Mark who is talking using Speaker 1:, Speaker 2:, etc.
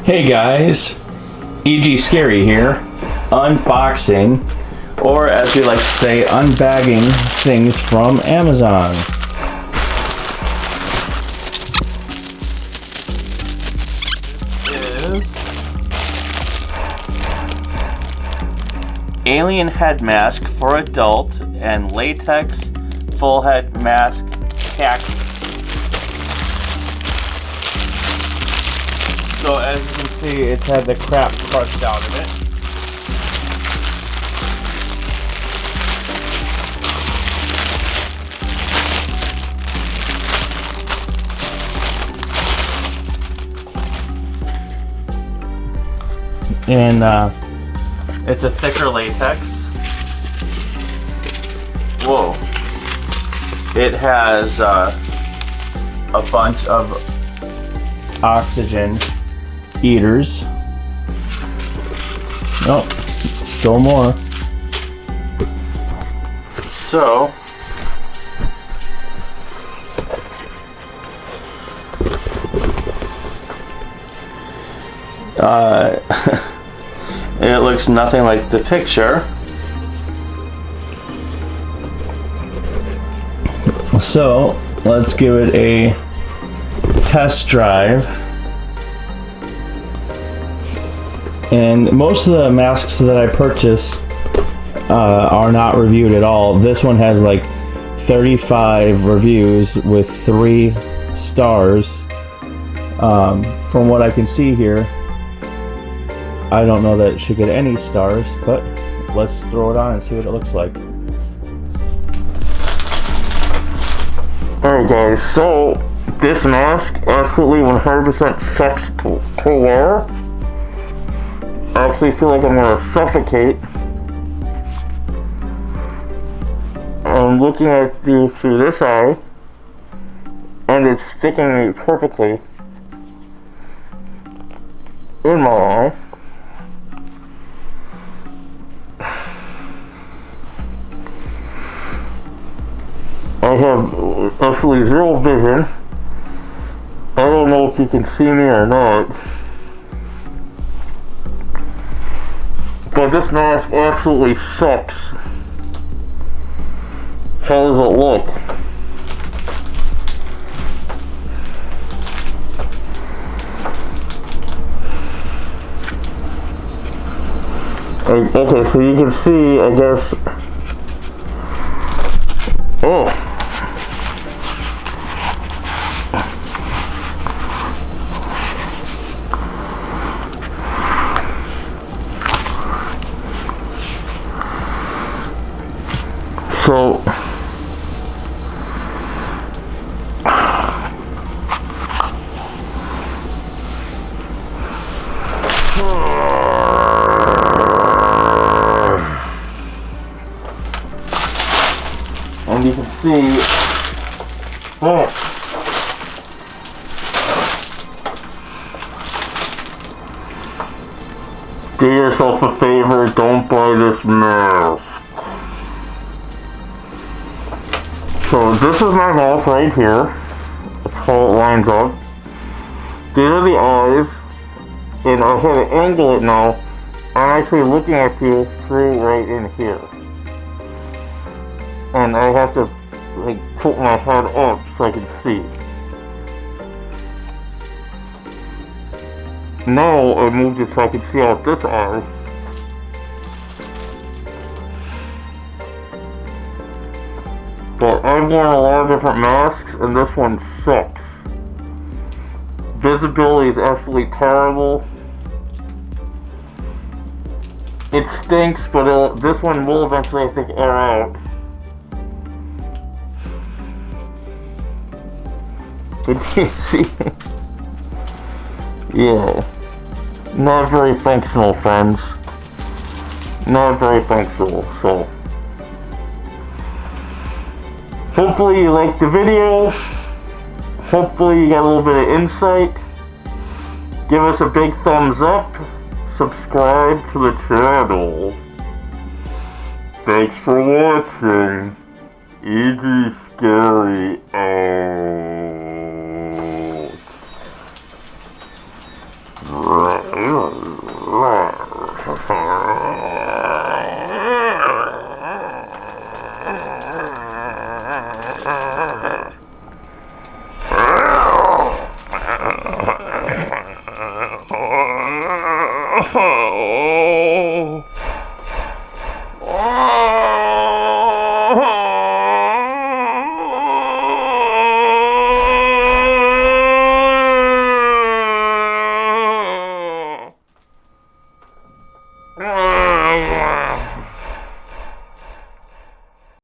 Speaker 1: Hey guys, EG Scary here, unboxing, or as we like to say, unbagging things from Amazon. This is alien head mask for adult and latex full head mask khaki. So as you can see, it's had the crap crushed out of it. And it's a thicker latex. Whoa. It has a bunch of oxygen eaters. Oh, still more. So it looks nothing like the picture. So let's give it a test drive. And most of the masks that I purchase are not reviewed at all. This one has like 35 reviews with 3 stars. From what I can see here, I don't know that it should get any stars, but let's throw it on and see what it looks like. Alright guys, so this mask absolutely 100% sucks to wear. I actually feel like I'm going to suffocate. I'm looking at you through this eye, and it's sticking me perfectly in my eye. I have absolutely zero vision. I don't know if you can see me or not, but this mask absolutely sucks. How does it look? Okay, so you can see, I guess. Oh. So and you can see, do yourself a favor, don't buy this mask. So this is my mouth right here. That's how it lines up. These are the eyes, and I have to angle it now. I'm actually looking at you through right in here. And I have to like tilt my head up so I can see. Now I moved it so I can see out this eye. But I've worn a lot of different masks, and this one sucks. Visibility is absolutely terrible. It stinks, but this one will eventually, I think, air out. But you see, yeah, not very functional, friends. Not very functional, so. Hopefully you liked the video. Hopefully you got a little bit of insight. Give us a big thumbs up. Subscribe to the channel. Thanks for watching. EG Scary out.